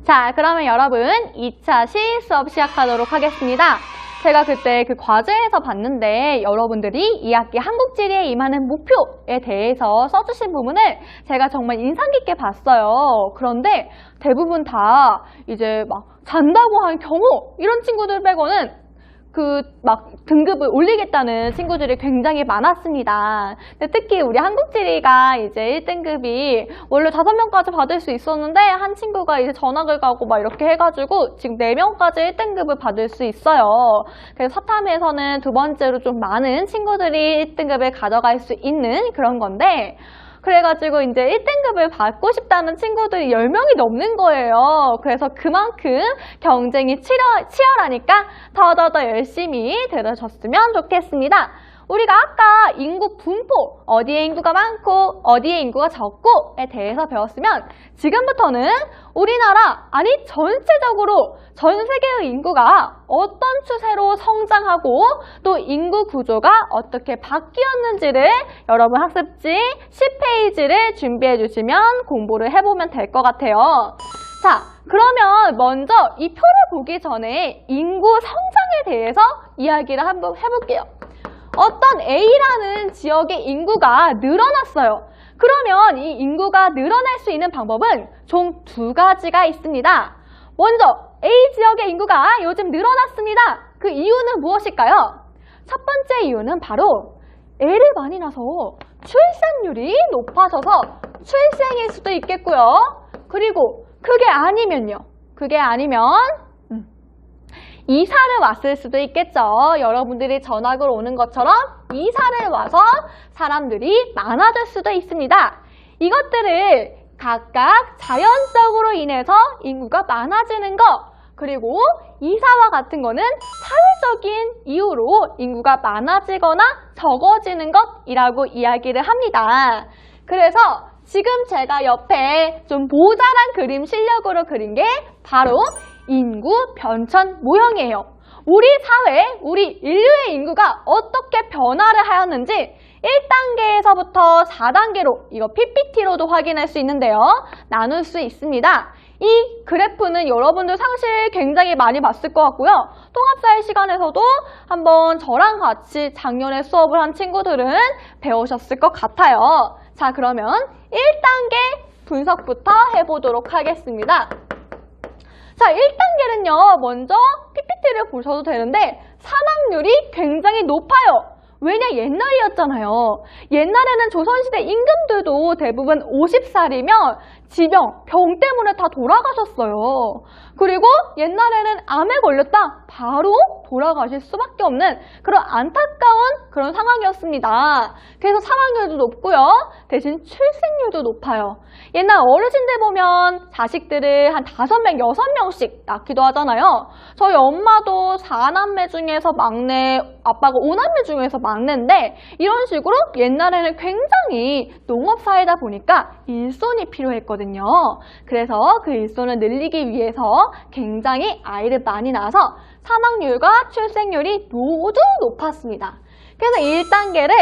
자, 그러면 여러분 2차 시 수업 시작하도록 하겠습니다. 제가 그때 그 과제에서 봤는데 여러분들이 2학기 한국지리에 임하는 목표에 대해서 써주신 부분을 제가 정말 인상 깊게 봤어요. 그런데 대부분 다 이제 막 잔다고 하는 경우 이런 친구들 빼고는 그 막 등급을 올리겠다는 친구들이 굉장히 많았습니다. 근데 특히 우리 한국지리가 이제 1등급이 원래 5명까지 받을 수 있었는데 한 친구가 이제 전학을 가고 막 이렇게 해가지고 지금 4명까지 1등급을 받을 수 있어요. 그래서 사탐에서는 두 번째로 좀 많은 친구들이 1등급을 가져갈 수 있는 그런 건데 그래가지고 이제 1등급을 받고 싶다는 친구들이 10명이 넘는 거예요. 그래서 그만큼 경쟁이 치열하니까 더더더 열심히 들어줬으면 좋겠습니다. 우리가 아까 인구 분포, 어디에 인구가 많고 어디에 인구가 적고에 대해서 배웠으면 지금부터는 우리나라, 아니 전체적으로 전 세계의 인구가 어떤 추세로 성장하고 또 인구 구조가 어떻게 바뀌었는지를 여러분 학습지 10페이지를 준비해 주시면 공부를 해보면 될 것 같아요. 자, 그러면 먼저 이 표를 보기 전에 인구 성장에 대해서 이야기를 한번 해볼게요. 어떤 A라는 지역의 인구가 늘어났어요. 그러면 이 인구가 늘어날 수 있는 방법은 총 2가지가 있습니다. 먼저 A 지역의 인구가 요즘 늘어났습니다. 그 이유는 무엇일까요? 첫 번째 이유는 바로 애를 많이 낳아서 출산율이 높아져서 출생일 수도 있겠고요. 그리고 그게 아니면 이사를 왔을 수도 있겠죠. 여러분들이 전학을 오는 것처럼 이사를 와서 사람들이 많아질 수도 있습니다. 이것들을 각각 자연적으로 인해서 인구가 많아지는 것, 그리고 이사와 같은 거는 사회적인 이유로 인구가 많아지거나 적어지는 것이라고 이야기를 합니다. 그래서 지금 제가 옆에 좀 모자란 그림 실력으로 그린 게 바로 인구 변천 모형이에요. 우리 사회, 우리 인류의 인구가 어떻게 변화를 하였는지 1단계에서부터 4단계로, 이거 PPT로도 확인할 수 있는데요. 나눌 수 있습니다. 이 그래프는 여러분들 사실 굉장히 많이 봤을 것 같고요. 통합사회 시간에서도 한번 저랑 같이 작년에 수업을 한 친구들은 배우셨을 것 같아요. 자, 그러면 1단계 분석부터 해보도록 하겠습니다. 자, 1단계는요, 먼저 PPT를 보셔도 되는데 사망률이 굉장히 높아요. 왜냐, 옛날이었잖아요. 옛날에는 조선시대 임금들도 대부분 50살이면 지병, 병 때문에 다 돌아가셨어요. 그리고 옛날에는 암에 걸렸다 바로 돌아가실 수밖에 없는 그런 안타까운 그런 상황이었습니다. 그래서 사망률도 높고요. 대신 출생률도 높아요. 옛날 어르신들 보면 자식들을 한 5명, 6명씩 낳기도 하잖아요. 저희 엄마도 4남매 중에서 막내, 아빠가 5남매 중에서 막내인데 이런 식으로 옛날에는 굉장히 농업사회다 보니까 일손이 필요했거든요. 그래서 그 일손을 늘리기 위해서 굉장히 아이를 많이 낳아서 사망률과 출생률이 모두 높았습니다. 그래서 1단계를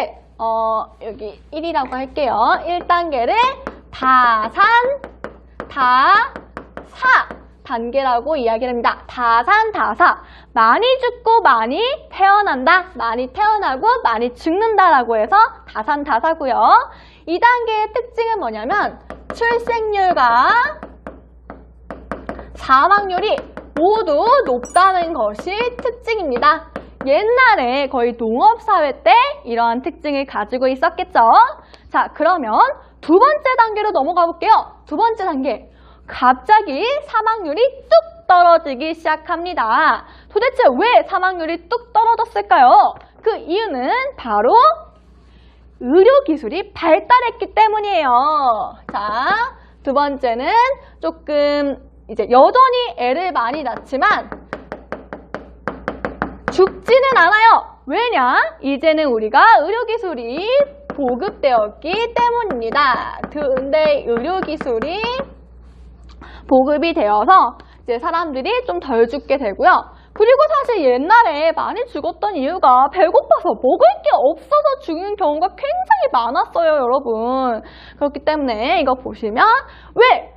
여기 1이라고 할게요. 1단계를 다산, 다사 단계라고 이야기를 합니다. 다산, 다사. 많이 죽고 많이 태어난다. 많이 태어나고 많이 죽는다라고 해서 다산, 다사고요. 2단계의 특징은 뭐냐면 출생률과 사망률이 모두 높다는 것이 특징입니다. 옛날에 거의 농업사회 때 이러한 특징을 가지고 있었겠죠. 자, 그러면 두 번째 단계로 넘어가 볼게요. 두 번째 단계. 갑자기 사망률이 뚝 떨어지기 시작합니다. 도대체 왜 사망률이 뚝 떨어졌을까요? 그 이유는 바로 의료기술이 발달했기 때문이에요. 자, 두 번째는 조금 이제 여전히 애를 많이 낳지만 죽지는 않아요. 왜냐? 이제는 우리가 의료기술이 보급되었기 때문입니다. 근데 의료기술이 보급이 되어서 이제 사람들이 좀 덜 죽게 되고요. 그리고 사실 옛날에 많이 죽었던 이유가 배고파서 먹을 게 없어서 죽는 경우가 굉장히 많았어요, 여러분. 그렇기 때문에 이거 보시면 왜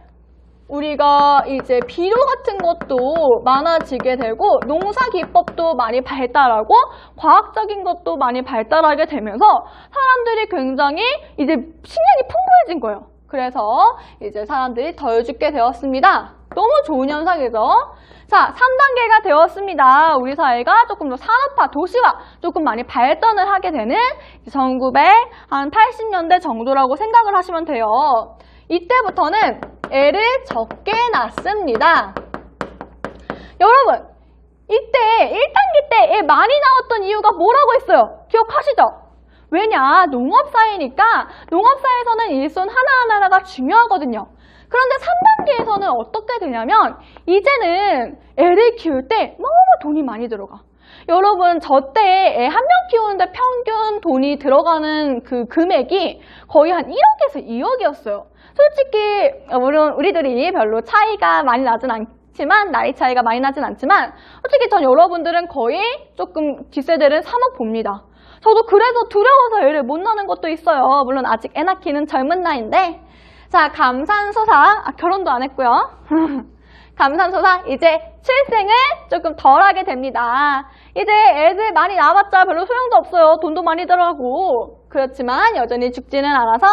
우리가 이제 비료 같은 것도 많아지게 되고 농사 기법도 많이 발달하고 과학적인 것도 많이 발달하게 되면서 사람들이 굉장히 이제 식량이 풍부해진 거예요. 그래서 이제 사람들이 덜 죽게 되었습니다. 너무 좋은 현상이죠. 자, 3단계가 되었습니다. 우리 사회가 조금 더 산업화, 도시화 조금 많이 발전을 하게 되는 1980년대 정도라고 생각을 하시면 돼요. 이때부터는 애를 적게 낳습니다. 여러분, 이때 1단계 때 애 많이 낳았던 이유가 뭐라고 했어요? 기억하시죠? 왜냐? 농업사회니까 농업사회에서는 일손 하나하나가 중요하거든요. 그런데 3단계에서는 어떻게 되냐면 이제는 애를 키울 때 너무 돈이 많이 들어가. 여러분, 저 때 애 한 명 키우는데 평균 돈이 들어가는 그 금액이 거의 한 1억에서 2억이었어요. 솔직히 물론 우리들이 별로 차이가 많이 나진 않지만 나이 차이가 많이 나진 않지만 솔직히 전 여러분들은 거의 조금 뒷세대는 3억 봅니다. 저도 그래서 두려워서 애를 못 낳는 것도 있어요. 물론 아직 애 낳기는 젊은 나이인데. 자, 감산소사, 결혼도 안 했고요. 감산소사, 이제 출생을 조금 덜 하게 됩니다. 이제 애들 많이 낳아봤자 별로 소용도 없어요. 돈도 많이 들어가고. 그렇지만 여전히 죽지는 않아서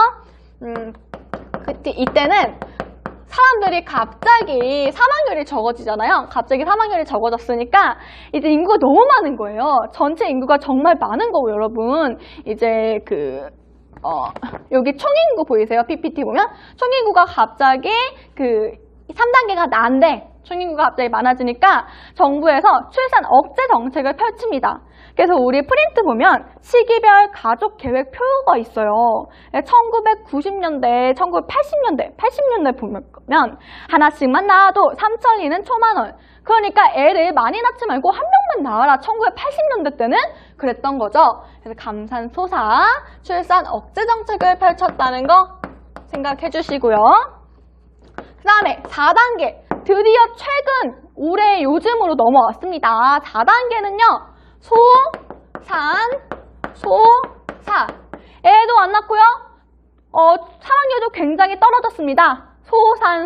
이때는 사람들이 갑자기 사망률이 적어지잖아요. 갑자기 사망률이 적어졌으니까 이제 인구가 너무 많은 거예요. 전체 인구가 정말 많은 거고, 여러분. 이제 여기 총인구 보이세요? PPT 보면? 총인구가 갑자기 3단계가 난데 총인구가 갑자기 많아지니까 정부에서 출산 억제 정책을 펼칩니다. 그래서 우리 프린트 보면 시기별 가족 계획 표가 있어요. 1990년대, 80년대 보면 하나씩만 낳아도 3천리는 초만원. 그러니까 애를 많이 낳지 말고 한 명만 낳아라. 1980년대 때는 그랬던 거죠. 그래서 감산소사 출산 억제 정책을 펼쳤다는 거 생각해 주시고요. 그 다음에 4단계. 드디어 최근 올해 요즘으로 넘어왔습니다. 4단계는요. 소사. 애도 안 낳고요. 사망률도 굉장히 떨어졌습니다.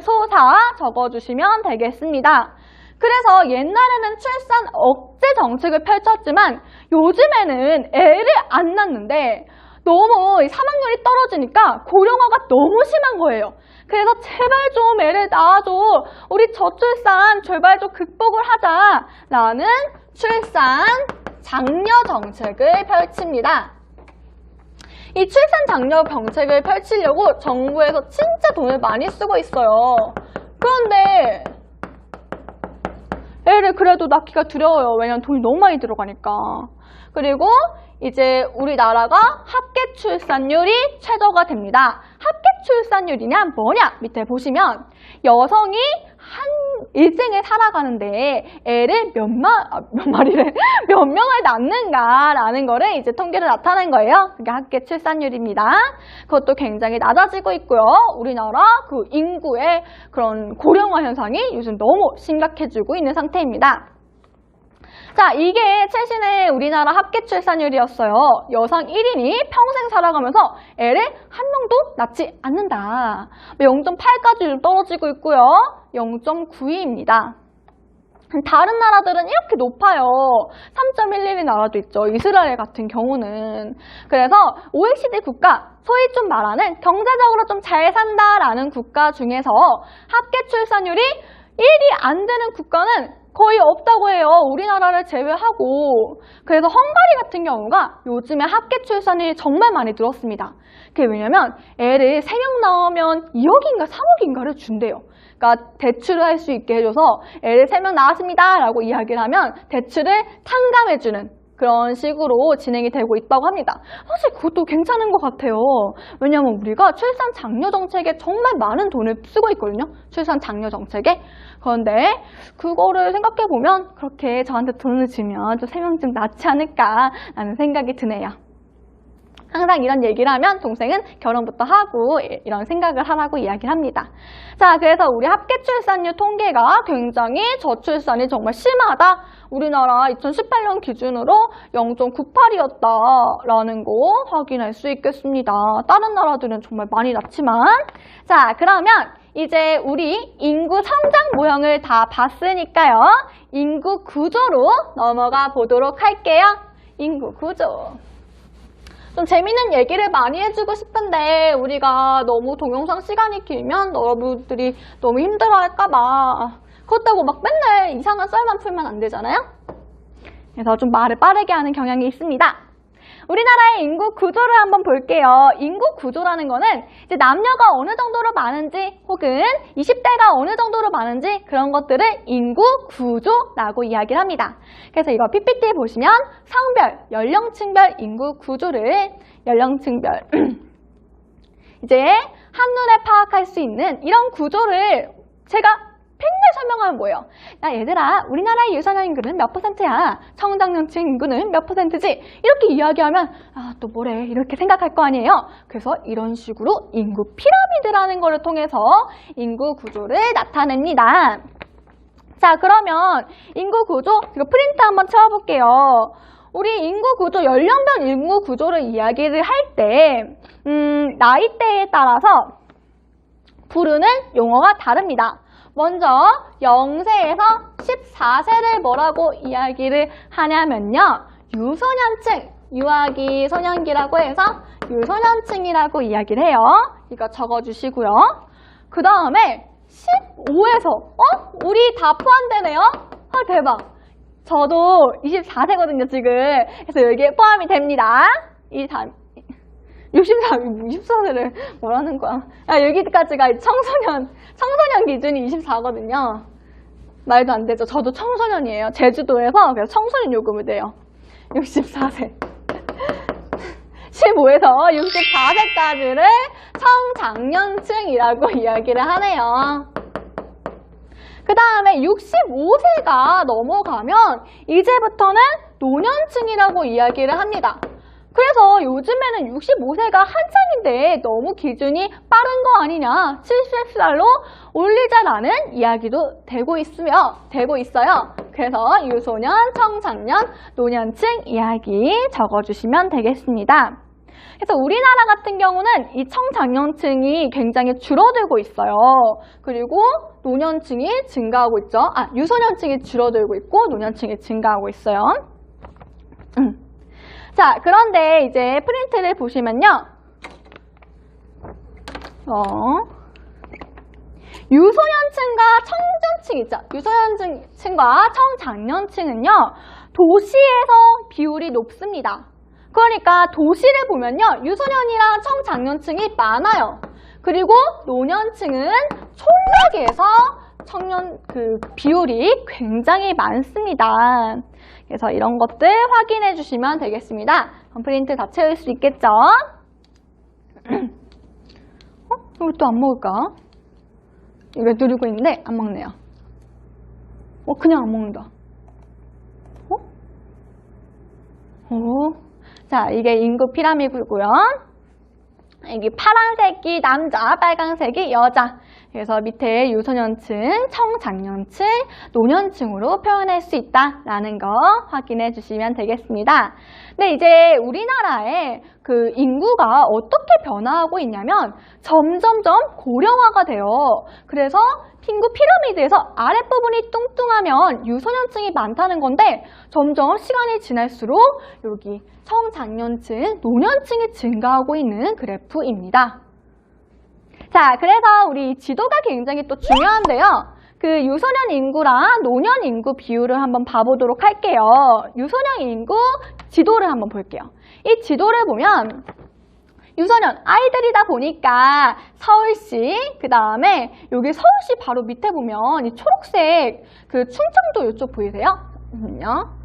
소사 적어주시면 되겠습니다. 그래서 옛날에는 출산 억제 정책을 펼쳤지만 요즘에는 애를 안 낳는데 너무 사망률이 떨어지니까 고령화가 너무 심한 거예요. 그래서 제발 좀 애를 낳아줘. 우리 저출산 제발 좀 극복을 하자라는 출산 장려 정책을 펼칩니다. 이 출산 장려 정책을 펼치려고 정부에서 진짜 돈을 많이 쓰고 있어요. 그런데 애를 그래도 낳기가 두려워요. 왜냐면 돈이 너무 많이 들어가니까. 그리고 이제 우리나라가 합계 출산율이 최저가 됩니다. 합계 출산율이냐 뭐냐 밑에 보시면 여성이 한 일생을 살아가는데 애를 몇 명을 낳는가라는 거를 이제 통계로 나타낸 거예요. 그게 합계 출산율입니다. 그것도 굉장히 낮아지고 있고요. 우리나라 그 인구의 그런 고령화 현상이 요즘 너무 심각해지고 있는 상태입니다. 자, 이게 최신의 우리나라 합계 출산율이었어요. 여성 1인이 평생 살아가면서 애를 한 명도 낳지 않는다. 0.8까지 좀 떨어지고 있고요. 0.92입니다. 다른 나라들은 이렇게 높아요. 3.11인 나라도 있죠. 이스라엘 같은 경우는. 그래서 OECD 국가, 소위 좀 말하는 경제적으로 좀 잘 산다라는 국가 중에서 합계 출산율이 1이 안 되는 국가는 거의 없다고 해요. 우리나라를 제외하고. 그래서 헝가리 같은 경우가 요즘에 합계 출산이 정말 많이 늘었습니다. 그게 왜냐면 애를 3명 낳으면 2억인가 3억인가를 준대요. 그러니까 대출을 할 수 있게 해줘서 애를 3명 낳았습니다 라고 이야기를 하면 대출을 탕감해주는 그런 식으로 진행이 되고 있다고 합니다. 사실 그것도 괜찮은 것 같아요. 왜냐하면 우리가 출산 장려 정책에 정말 많은 돈을 쓰고 있거든요. 출산 장려 정책에. 그런데 그거를 생각해보면 그렇게 저한테 돈을 주면 좀 3명쯤 낳지 않을까라는 생각이 드네요. 항상 이런 얘기를 하면 동생은 결혼부터 하고 이런 생각을 하라고 이야기를 합니다. 자, 그래서 우리 합계 출산율 통계가 굉장히 저출산이 정말 심하다. 우리나라 2018년 기준으로 0.98이었다라는 거 확인할 수 있겠습니다. 다른 나라들은 정말 많이 낮지만. 자, 그러면 이제 우리 인구 성장 모형을 다 봤으니까요. 인구 구조로 넘어가 보도록 할게요. 인구 구조. 좀 재밌는 얘기를 많이 해주고 싶은데 우리가 너무 동영상 시간이 길면 여러분들이 너무 힘들어할까봐 그렇다고 막 맨날 이상한 썰만 풀면 안 되잖아요. 그래서 좀 말을 빠르게 하는 경향이 있습니다. 우리나라의 인구 구조를 한번 볼게요. 인구 구조라는 거는 이제 남녀가 어느 정도로 많은지 혹은 20대가 어느 정도로 많은지 그런 것들을 인구 구조라고 이야기를 합니다. 그래서 이거 PPT에 보시면 성별, 연령층별 인구 구조를 연령층별 이제 한눈에 파악할 수 있는 이런 구조를 제가 맨날 설명하면 뭐예요? 야 얘들아 우리나라의 유소년 인구는 몇 %야? 청장년층 인구는 몇 %지? 이렇게 이야기하면 아 또 뭐래 이렇게 생각할 거 아니에요? 그래서 이런 식으로 인구 피라미드라는 거를 통해서 인구 구조를 나타냅니다. 자 그러면 인구 구조 이거 프린트 한번 채워볼게요. 우리 인구 구조 연령별 인구 구조를 이야기를 할 때 나이대에 따라서 부르는 용어가 다릅니다. 먼저 0세에서 14세를 뭐라고 이야기를 하냐면요. 유소년층, 유아기, 소년기라고 해서 유소년층이라고 이야기를 해요. 이거 적어주시고요. 그 다음에 15에서 우리 다 포함되네요? 아 대박! 저도 24세거든요 지금. 그래서 여기에 포함이 됩니다. 64세를 뭐라는 거야? 야, 여기까지가 청소년 기준이 24거든요. 말도 안 되죠. 저도 청소년이에요. 제주도에서 그래서 청소년 요금을 내요. 64세. 15에서 64세까지를 청장년층이라고 이야기를 하네요. 그 다음에 65세가 넘어가면 이제부터는 노년층이라고 이야기를 합니다. 그래서 요즘에는 65세가 한창인데 너무 기준이 빠른 거 아니냐 70살로 올리자라는 이야기도 되고 있어요. 그래서 유소년, 청장년, 노년층 이야기 적어주시면 되겠습니다. 그래서 우리나라 같은 경우는 이 청장년층이 굉장히 줄어들고 있어요. 그리고 노년층이 증가하고 있죠. 유소년층이 줄어들고 있고 노년층이 증가하고 있어요. 자, 그런데 이제 프린트를 보시면요. 유소년층과 청년층 있죠. 유소년층과 청장년층은요. 도시에서 비율이 높습니다. 그러니까 도시를 보면요. 유소년이랑 청장년층이 많아요. 그리고 노년층은 촌역에서 청년 비율이 굉장히 많습니다. 그래서 이런 것들 확인해 주시면 되겠습니다. 프린트 다 채울 수 있겠죠? 이거 또 안 먹을까? 이거 누르고 있는데 안 먹네요. 그냥 안 먹는다. 자, 이게 인구 피라미드고요. 여기 파란색이 남자, 빨간색이 여자. 그래서 밑에 유소년층, 청장년층, 노년층으로 표현할 수 있다라는 거 확인해 주시면 되겠습니다. 근데 이제 우리나라의 그 인구가 어떻게 변화하고 있냐면 점점점 고령화가 돼요. 그래서 인구 피라미드에서 아랫부분이 뚱뚱하면 유소년층이 많다는 건데 점점 시간이 지날수록 여기 청장년층, 노년층이 증가하고 있는 그래프입니다. 자, 그래서 우리 지도가 굉장히 또 중요한데요. 그 유소년 인구랑 노년 인구 비율을 한번 봐보도록 할게요. 유소년 인구 지도를 한번 볼게요. 이 지도를 보면 유소년 아이들이다 보니까 서울시, 그 다음에 여기 서울시 바로 밑에 보면 이 초록색 그 충청도 이쪽 보이세요? 잠시만요.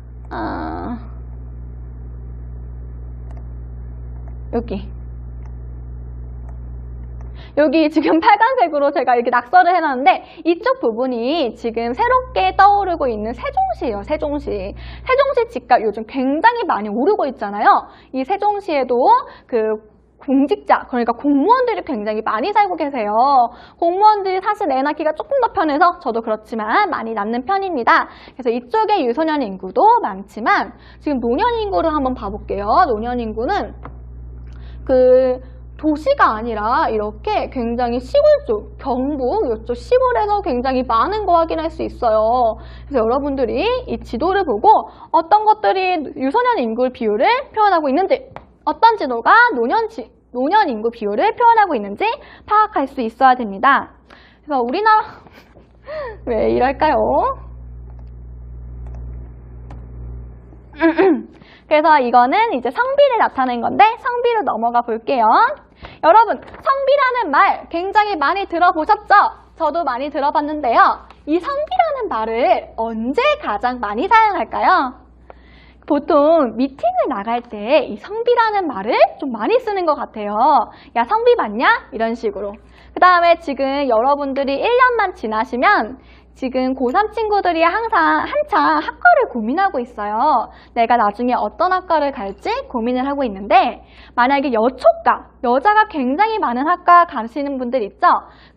여기 지금 빨간색으로 제가 이렇게 낙서를 해놨는데 이쪽 부분이 지금 새롭게 떠오르고 있는 세종시예요. 세종시 집값 요즘 굉장히 많이 오르고 있잖아요. 이 세종시에도 그 공직자, 그러니까 공무원들이 굉장히 많이 살고 계세요. 공무원들이 사실 애 낳기가 조금 더 편해서 저도 그렇지만 많이 낳는 편입니다. 그래서 이쪽에 유소년 인구도 많지만 지금 노년 인구를 한번 봐볼게요. 노년 인구는 도시가 아니라 이렇게 굉장히 시골 쪽, 경북 이쪽 시골에서 굉장히 많은 거 확인할 수 있어요. 그래서 여러분들이 이 지도를 보고 어떤 것들이 유소년 인구 비율을 표현하고 있는지, 어떤 지도가 노년 인구 비율을 표현하고 있는지 파악할 수 있어야 됩니다. 그래서 우리나라 왜 이럴까요? 그래서 이거는 이제 성비를 나타낸 건데 성비로 넘어가 볼게요. 여러분, 성비라는 말 굉장히 많이 들어보셨죠? 저도 많이 들어봤는데요. 이 성비라는 말을 언제 가장 많이 사용할까요? 보통 미팅을 나갈 때 이 성비라는 말을 좀 많이 쓰는 것 같아요. 야, 성비 맞냐? 이런 식으로. 그 다음에 지금 여러분들이 1년만 지나시면 지금 고3 친구들이 한창 학과를 고민하고 있어요. 내가 나중에 어떤 학과를 갈지 고민을 하고 있는데 만약에 여초과, 여자가 굉장히 많은 학과 가시는 분들 있죠?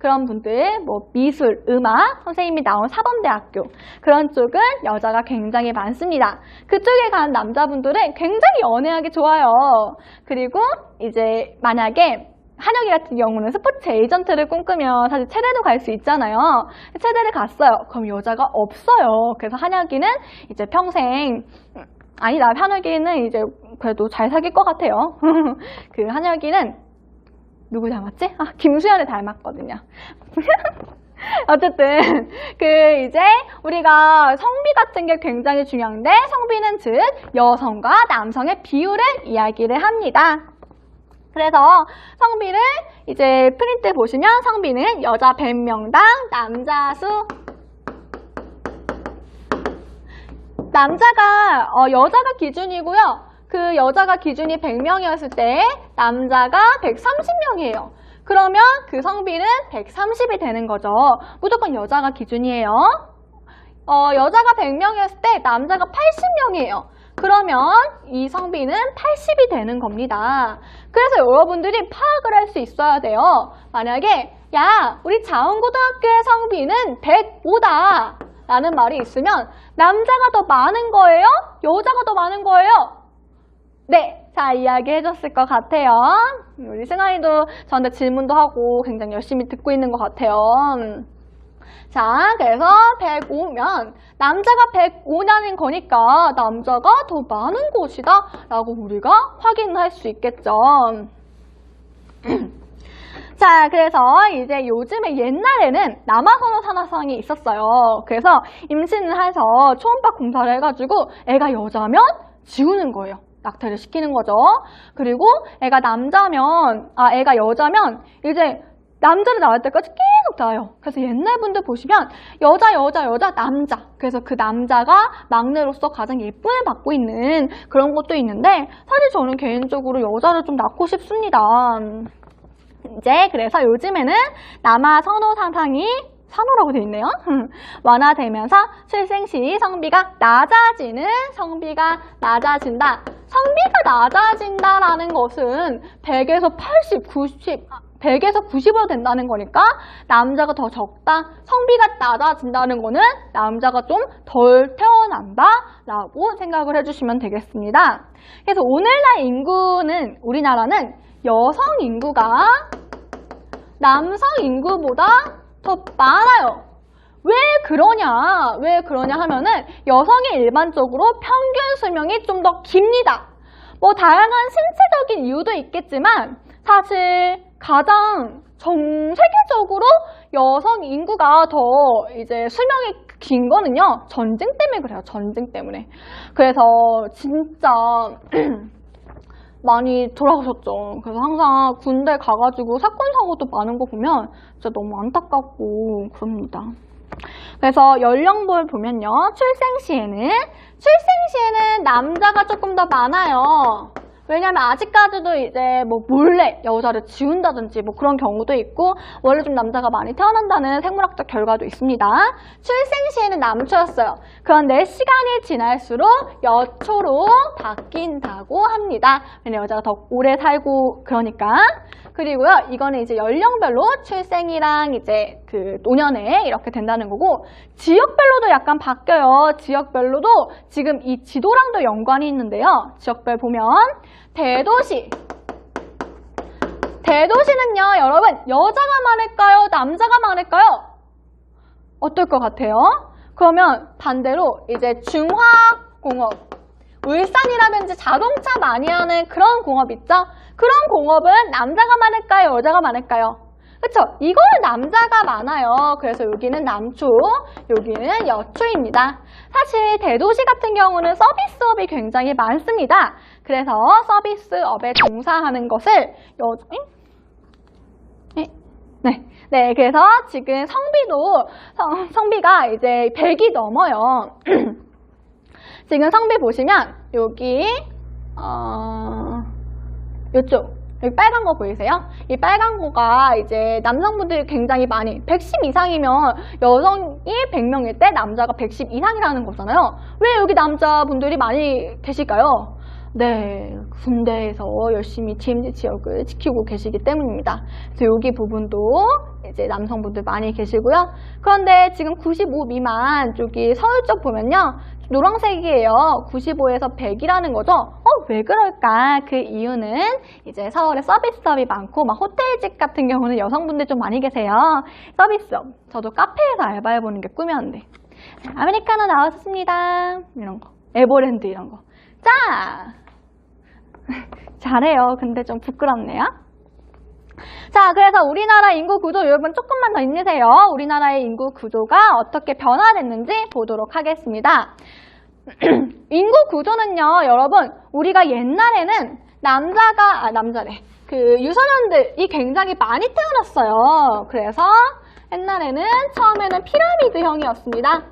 그런 분들, 뭐 미술, 음악, 선생님이 나온 사범대학교 그런 쪽은 여자가 굉장히 많습니다. 그쪽에 간 남자분들은 굉장히 연애하기 좋아요. 그리고 이제 만약에 한혁이 같은 경우는 스포츠 에이전트를 꿈꾸면 사실 체대도 갈 수 있잖아요. 체대를 갔어요. 그럼 여자가 없어요. 그래서 한혁이는 이제 평생, 아니다, 한혁이는 이제 그래도 잘 사귈 것 같아요. 그 한혁이는 누구 닮았지? 아, 김수현을 닮았거든요. 어쨌든 이제 우리가 성비 같은 게 굉장히 중요한데 성비는 즉 여성과 남성의 비율을 이야기를 합니다. 그래서 성비를 이제 프린트 보시면 성비는 여자 100명당 남자 수 여자가 기준이고요. 그 여자가 기준이 100명이었을 때 남자가 130명이에요. 그러면 그 성비는 130이 되는 거죠. 무조건 여자가 기준이에요. 여자가 100명이었을 때 남자가 80명이에요. 그러면 이 성비는 80이 되는 겁니다. 그래서 여러분들이 파악을 할 수 있어야 돼요. 만약에 야, 우리 자원고등학교의 성비는 105다 라는 말이 있으면 남자가 더 많은 거예요? 여자가 더 많은 거예요? 네, 자, 이야기해 줬을 것 같아요. 우리 승아이도 저한테 질문도 하고 굉장히 열심히 듣고 있는 것 같아요. 자, 그래서 105면 남자가 105냐는 거니까 남자가 더 많은 곳이다 라고 우리가 확인할 수 있겠죠. 자, 그래서 이제 요즘에 옛날에는 남아선호 산화성이 있었어요. 그래서 임신을 해서 초음파 검사를 해가지고 애가 여자면 지우는 거예요. 낙태를 시키는 거죠. 그리고 애가 여자면 이제 남자를 낳을 때까지 계속 낳아요. 그래서 옛날 분들 보시면 여자, 남자. 그래서 그 남자가 막내로서 가장 예쁨을 받고 있는 그런 것도 있는데 사실 저는 개인적으로 여자를 좀 낳고 싶습니다. 이제 그래서 요즘에는 남아 선호 사상이 산호라고 되어 있네요. 완화되면서 출생 시 성비가 낮아진다. 성비가 낮아진다라는 것은 100에서 90으로 된다는 거니까 남자가 더 적다. 성비가 낮아진다는 거는 남자가 좀 덜 태어난다 라고 생각을 해주시면 되겠습니다. 그래서 오늘날 우리나라는 여성 인구가 남성 인구보다 더 많아요. 왜 그러냐 하면은 여성이 일반적으로 평균 수명이 좀 더 깁니다. 뭐 다양한 신체적인 이유도 있겠지만 사실 가장 전 세계적으로 여성 인구가 더 이제 수명이 긴 거는요. 전쟁 때문에 그래요. 전쟁 때문에. 그래서 진짜 많이 돌아가셨죠. 그래서 항상 군대 가가지고 사건 사고도 많은 거 보면 진짜 너무 안타깝고 그럽니다. 그래서 연령별 보면요. 출생 시에는 남자가 조금 더 많아요. 왜냐면 아직까지도 이제 뭐 몰래 여자를 지운다든지 뭐 그런 경우도 있고 원래 좀 남자가 많이 태어난다는 생물학적 결과도 있습니다. 출생 시에는 남초였어요. 그런데 시간이 지날수록 여초로 바뀐다고 합니다. 왜냐면 여자가 더 오래 살고 그러니까. 그리고요, 이거는 이제 연령별로 출생이랑 이제 그 노년에 이렇게 된다는 거고, 지역별로도 약간 바뀌어요. 지역별로도 지금 이 지도랑도 연관이 있는데요. 지역별 보면 대도시 대도시는요, 여러분, 여자가 많을까요? 남자가 많을까요? 어떨 것 같아요? 그러면 반대로 이제 중화공업, 울산이라든지 자동차 많이 하는 그런 공업 있죠? 그런 공업은 남자가 많을까요? 여자가 많을까요? 그쵸? 이거는 남자가 많아요. 그래서 여기는 남초, 여기는 여초입니다. 사실 대도시 같은 경우는 서비스업이 굉장히 많습니다. 그래서 서비스업에 종사하는 것을 네, 그래서 지금 성비가 이제 100이 넘어요. 지금 성비 보시면 여기 이쪽 여기 빨간 거 보이세요? 이 빨간 거가 이제 남성분들이 굉장히 많이 110 이상이면 여성이 100명일 때 남자가 110 이상이라는 거잖아요. 왜 여기 남자분들이 많이 계실까요? 네, 군대에서 열심히 DMZ 지역을 지키고 계시기 때문입니다. 그래서 여기 부분도 이제 남성분들 많이 계시고요. 그런데 지금 95 미만 쪽이 서울 쪽 보면요. 노란색이에요. 95에서 100이라는 거죠. 왜 그럴까? 그 이유는 이제 서울에 서비스업이 많고 막 호텔집 같은 경우는 여성분들 좀 많이 계세요. 서비스업. 저도 카페에서 알바해보는 게 꿈이었는데. 아메리카노 나왔습니다. 이런 거. 에버랜드 이런 거. 자! 잘해요. 근데 좀 부끄럽네요. 자, 그래서 우리나라 인구 구조 여러분 조금만 더 읽으세요. 우리나라의 인구 구조가 어떻게 변화됐는지 보도록 하겠습니다. 인구 구조는요, 여러분, 우리가 옛날에는 그 유소년들이 굉장히 많이 태어났어요. 그래서 옛날에는 처음에는 피라미드형이었습니다.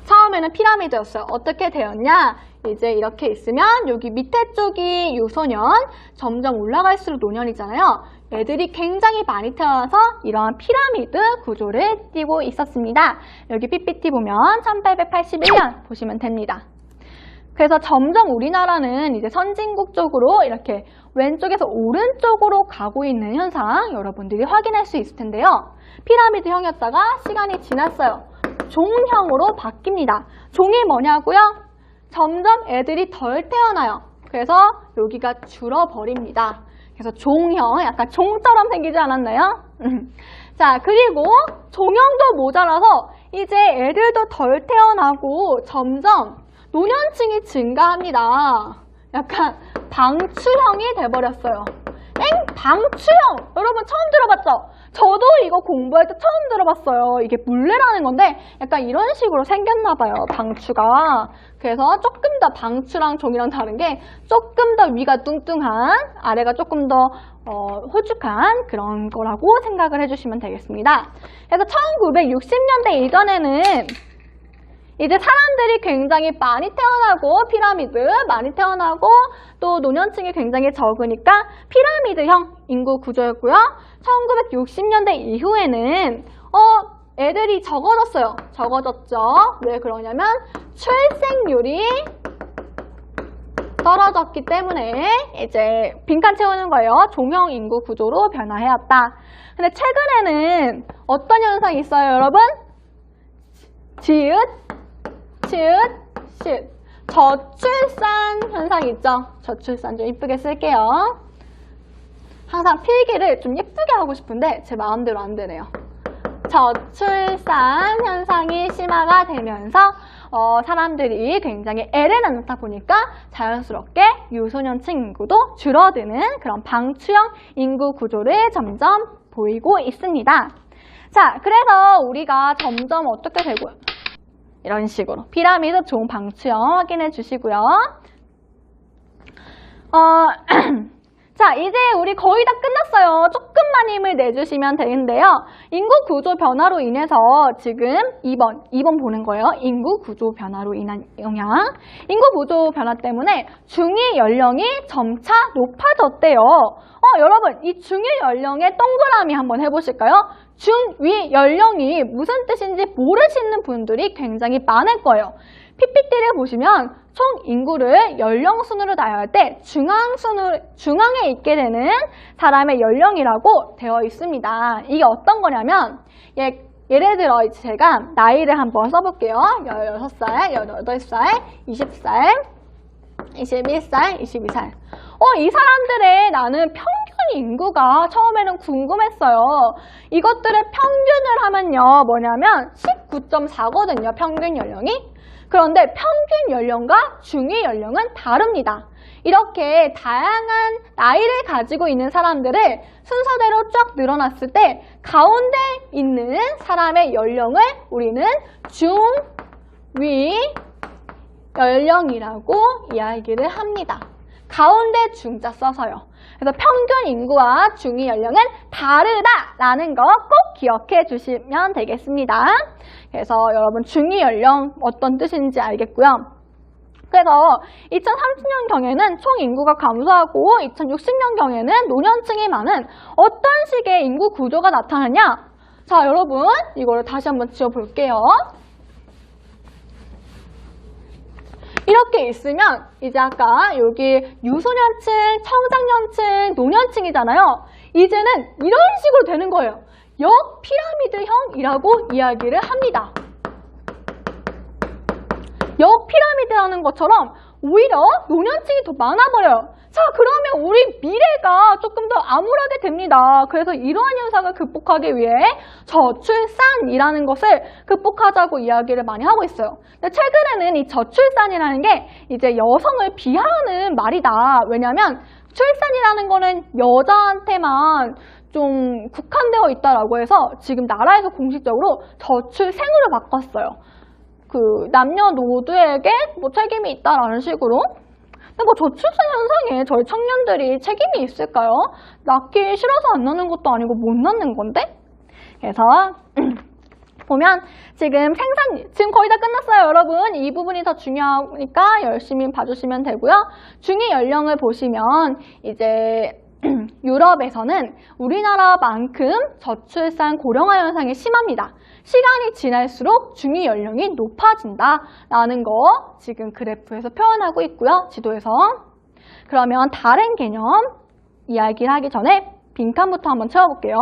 처음에는 피라미드였어요. 어떻게 되었냐? 이제 이렇게 있으면 여기 밑에 쪽이 유소년, 점점 올라갈수록 노년이잖아요. 애들이 굉장히 많이 태어나서 이런 피라미드 구조를 띠고 있었습니다. 여기 PPT 보면 1881년 보시면 됩니다. 그래서 점점 우리나라는 이제 선진국 쪽으로 이렇게 왼쪽에서 오른쪽으로 가고 있는 현상 여러분들이 확인할 수 있을 텐데요. 피라미드형이었다가 시간이 지났어요. 종형으로 바뀝니다. 종이 뭐냐고요? 점점 애들이 덜 태어나요. 그래서 여기가 줄어버립니다. 그래서 종형, 약간 종처럼 생기지 않았나요? 자, 그리고 종형도 모자라서 이제 애들도 덜 태어나고 점점 노년층이 증가합니다. 약간 방추형이 돼버렸어요. 방추형! 여러분 처음 들어봤죠? 저도 이거 공부할 때 처음 들어봤어요. 이게 물레라는 건데 약간 이런 식으로 생겼나 봐요. 방추가. 그래서 조금 더 방추랑 종이랑 다른 게 조금 더 위가 뚱뚱한, 아래가 조금 더 홀쭉한 그런 거라고 생각을 해주시면 되겠습니다. 그래서 1960년대 이전에는 이제 사람들이 굉장히 많이 태어나고 피라미드 많이 태어나고 또 노년층이 굉장히 적으니까 피라미드형 인구 구조였고요. 1960년대 이후에는 애들이 적어졌어요. 적어졌죠. 왜 그러냐면 출생률이 떨어졌기 때문에 이제 빈칸 채우는 거예요. 종형 인구 구조로 변화해왔다. 근데 최근에는 어떤 현상이 있어요, 여러분? 지읒, 시읒. 저출산 현상이 있죠? 저출산 좀 이쁘게 쓸게요. 항상 필기를 좀 예쁘게 하고 싶은데 제 마음대로 안 되네요. 저출산 현상이 심화가 되면서 사람들이 굉장히 애를 낳다 보니까 자연스럽게 유소년층 인구도 줄어드는 그런 방추형 인구 구조를 점점 보이고 있습니다. 자, 그래서 우리가 점점 어떻게 되고요? 이런 식으로 피라미드 종 방추형 확인해 주시고요. 자, 이제 우리 거의 다 끝났어요. 조금만 힘을 내주시면 되는데요. 인구 구조 변화로 인해서 지금 2번 보는 거예요. 인구 구조 변화로 인한 영향. 인구 구조 변화 때문에 중위 연령이 점차 높아졌대요. 여러분, 이 중위 연령의 동그라미 한번 해보실까요? 중위 연령이 무슨 뜻인지 모르시는 분들이 굉장히 많을 거예요. PPT를 보시면 총 인구를 연령 순으로 나열할 때 중앙에 있게 되는 사람의 연령이라고 되어 있습니다. 이게 어떤 거냐면 예를 들어 제가 나이를 한번 써볼게요. 16살, 18살, 20살, 21살, 22살. 이 사람들의 나는 평균 인구가 처음에는 궁금했어요. 이것들의 평균을 하면요, 뭐냐면 19.4거든요, 평균 연령이. 그런데 평균 연령과 중위 연령은 다릅니다. 이렇게 다양한 나이를 가지고 있는 사람들을 순서대로 쫙 늘어났을 때 가운데 있는 사람의 연령을 우리는 중위 연령이라고 이야기를 합니다. 가운데 중자 써서요. 그래서 평균 인구와 중위 연령은 다르다라는 거 꼭 기억해 주시면 되겠습니다. 그래서 여러분 중위 연령 어떤 뜻인지 알겠고요. 그래서 2030년경에는 총 인구가 감소하고 2060년경에는 노년층이 많은 어떤 식의 인구 구조가 나타나냐? 자, 여러분 이거를 다시 한번 지워볼게요. 이렇게 있으면 이제 아까 여기 유소년층, 청장년층, 노년층이잖아요. 이제는 이런 식으로 되는 거예요. 역피라미드형이라고 이야기를 합니다. 역피라미드라는 것처럼 오히려 노년층이 더 많아버려요. 자, 그러면 우리 미래가 조금 더 암울하게 됩니다. 그래서 이러한 현상을 극복하기 위해 저출산이라는 것을 극복하자고 이야기를 많이 하고 있어요. 근데 최근에는 이 저출산이라는 게 이제 여성을 비하하는 말이다. 왜냐면 출산이라는 거는 여자한테만 좀 국한되어 있다라고 해서 지금 나라에서 공식적으로 저출생으로 바꿨어요. 그 남녀노두에게 뭐 책임이 있다라는 식으로. 근데 뭐 저출산 현상에 저희 청년들이 책임이 있을까요? 낳기 싫어서 안 낳는 것도 아니고 못 낳는 건데? 그래서 보면 지금 지금 거의 다 끝났어요, 여러분. 이 부분이 더 중요하니까 열심히 봐주시면 되고요. 중위 연령을 보시면 이제 유럽에서는 우리나라만큼 저출산 고령화 현상이 심합니다. 시간이 지날수록 중위 연령이 높아진다라는 거 지금 그래프에서 표현하고 있고요. 지도에서. 그러면 다른 개념 이야기를 하기 전에 빈칸부터 한번 채워볼게요.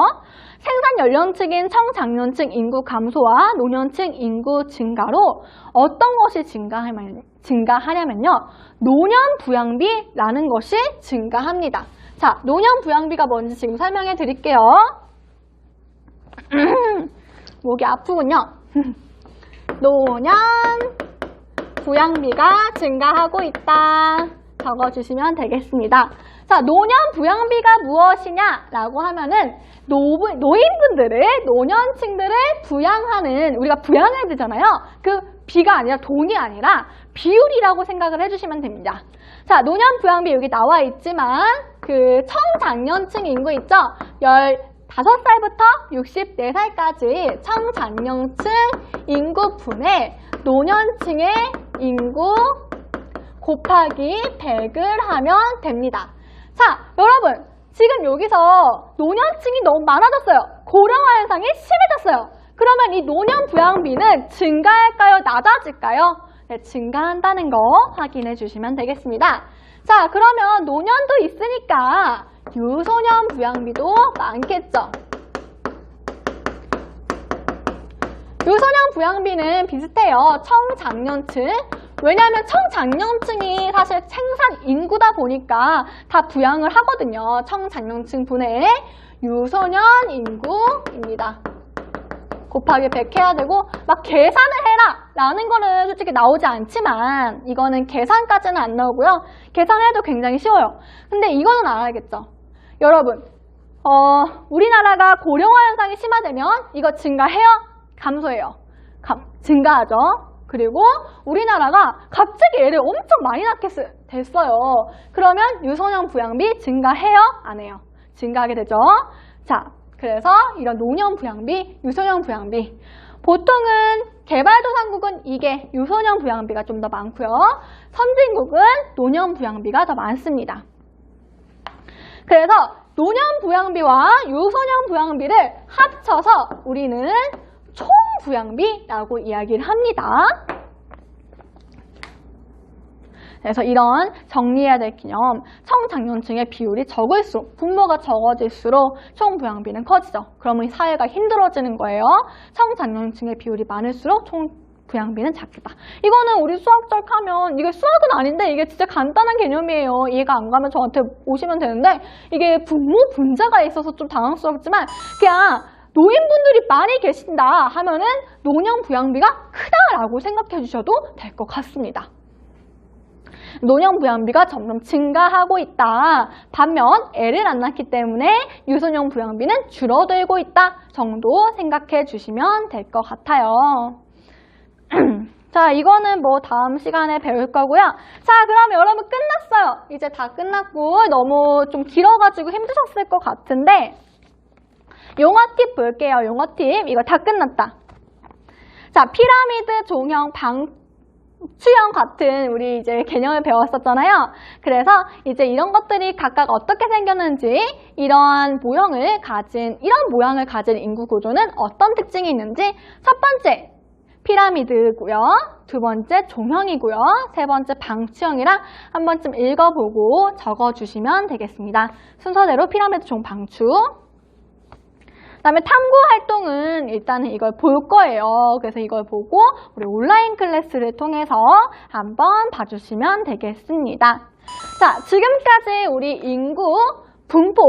생산 연령층인 청장년층 인구 감소와 노년층 인구 증가로 어떤 것이 증가하냐면요. 노년 부양비라는 것이 증가합니다. 자, 노년 부양비가 뭔지 지금 설명해 드릴게요. 목이 아프군요. 노년 부양비가 증가하고 있다. 적어주시면 되겠습니다. 자, 노년 부양비가 무엇이냐라고 하면은 노인분들을, 노년층들을 부양하는, 우리가 부양해야 되잖아요. 그 비가 아니라 돈이 아니라 비율이라고 생각을 해주시면 됩니다. 자, 노년 부양비 여기 나와 있지만 그 청장년층 인구 있죠? 15살부터 64살까지 청장년층 인구분의 노년층의 인구 곱하기 100을 하면 됩니다. 자, 여러분 지금 여기서 노년층이 너무 많아졌어요. 고령화 현상이 심해졌어요. 그러면 이 노년 부양비는 증가할까요? 낮아질까요? 네, 증가한다는 거 확인해 주시면 되겠습니다. 자, 그러면 노년도 있으니까 유소년 부양비도 많겠죠. 유소년 부양비는 비슷해요. 청장년층. 왜냐하면 청장년층이 사실 생산 인구다 보니까 다 부양을 하거든요. 청장년층 분의 유소년 인구입니다. 곱하기 100 해야 되고 막 계산을 해라 라는 거는 솔직히 나오지 않지만 이거는 계산까지는 안 나오고요. 계산해도 굉장히 쉬워요. 근데 이거는 알아야겠죠. 여러분 우리나라가 고령화 현상이 심화되면 이거 증가해요? 감소해요? 증가하죠. 그리고 우리나라가 갑자기 애를 엄청 많이 낳게 됐어요. 그러면 유소년 부양비 증가해요? 안 해요? 증가하게 되죠. 자, 그래서 이런 노년 부양비, 유소년 부양비. 보통은 개발도상국은 이게 유소년 부양비가 좀 더 많고요. 선진국은 노년 부양비가 더 많습니다. 그래서 노년 부양비와 유소년 부양비를 합쳐서 우리는 총 부양비라고 이야기를 합니다. 그래서 이런 정리해야 될 개념, 청장년층의 비율이 적을수록, 분모가 적어질수록 총 부양비는 커지죠. 그러면 사회가 힘들어지는 거예요. 청장년층의 비율이 많을수록 총 부양비는 작겠다. 이거는 우리 수학적 하면 이게 수학은 아닌데 이게 진짜 간단한 개념이에요. 이해가 안 가면 저한테 오시면 되는데 이게 분모 분자가 있어서 좀 당황스럽지만 그냥 노인분들이 많이 계신다 하면은 노령 부양비가 크다라고 생각해 주셔도 될 것 같습니다. 노령 부양비가 점점 증가하고 있다. 반면 애를 안 낳기 때문에 유소년 부양비는 줄어들고 있다 정도 생각해 주시면 될 것 같아요. 자, 이거는 뭐 다음 시간에 배울 거고요. 자, 그럼 여러분 끝났어요. 이제 다 끝났고 너무 좀 길어가지고 힘드셨을 것 같은데 용어 팁 볼게요. 용어 팁. 이거 다 끝났다. 자, 피라미드, 종형, 방추형 같은 우리 이제 개념을 배웠었잖아요. 그래서 이제 이런 것들이 각각 어떻게 생겼는지 이런 모양을 가진 인구 구조는 어떤 특징이 있는지 첫 번째 피라미드고요. 두 번째 종형이고요. 세 번째 방추형이랑 한 번쯤 읽어보고 적어주시면 되겠습니다. 순서대로 피라미드, 종, 방추. 그다음에 탐구 활동은 일단은 이걸 볼 거예요. 그래서 이걸 보고 우리 온라인 클래스를 통해서 한번 봐주시면 되겠습니다. 자, 지금까지 우리 인구 분포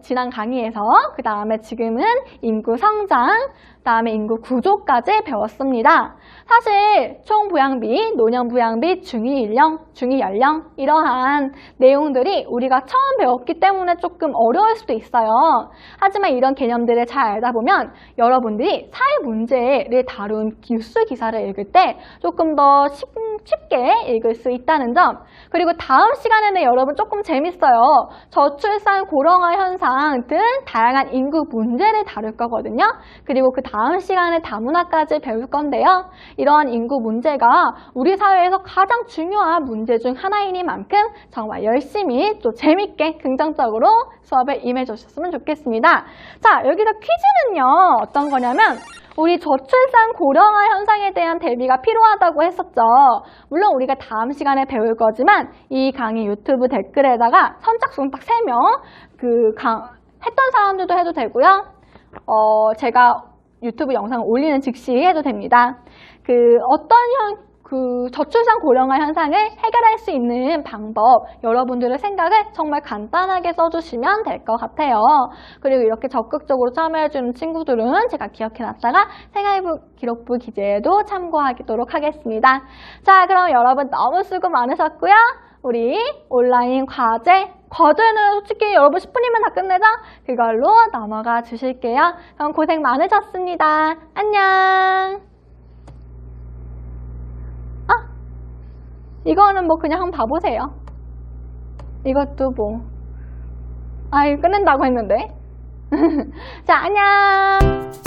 지난 강의에서 그 다음에 지금은 인구 성장, 그 다음에 인구 구조까지 배웠습니다. 사실 총 부양비, 노령 부양비, 중위 연령 이러한 내용들이 우리가 처음 배웠기 때문에 조금 어려울 수도 있어요. 하지만 이런 개념들을 잘 알다 보면 여러분들이 사회 문제를 다룬 뉴스 기사를 읽을 때 조금 더 쉽게 읽을 수 있다는 점. 그리고 다음 시간에는 여러분 조금 재밌어요. 저출산 고령화 현상 등 다양한 인구 문제를 다룰 거거든요. 그리고 그 다음 시간에 다문화까지 배울 건데요. 이러한 인구 문제가 우리 사회에서 가장 중요한 문제 중 하나이니만큼 정말 열심히 또 재밌게 긍정적으로 수업에 임해 주셨으면 좋겠습니다. 자, 여기서 퀴즈는요. 어떤 거냐면 우리 저출산 고령화 현상에 대한 대비가 필요하다고 했었죠. 물론 우리가 다음 시간에 배울 거지만 이 강의 유튜브 댓글에다가 선착순 딱 3명 했던 사람들도 해도 되고요. 제가 유튜브 영상을 올리는 즉시 해도 됩니다. 저출산 고령화 현상을 해결할 수 있는 방법, 여러분들의 생각을 정말 간단하게 써주시면 될 것 같아요. 그리고 이렇게 적극적으로 참여해주는 친구들은 제가 기억해놨다가 생활기록부 기재에도 참고하도록 하겠습니다. 자, 그럼 여러분 너무 수고 많으셨고요. 우리 온라인 과제는 솔직히 여러분 10분이면 다 끝내자. 그걸로 넘어가 주실게요. 그럼 고생 많으셨습니다. 안녕. 이거는 뭐 그냥 한번 봐보세요. 이것도 이거 끝낸다고 했는데. 자, 안녕.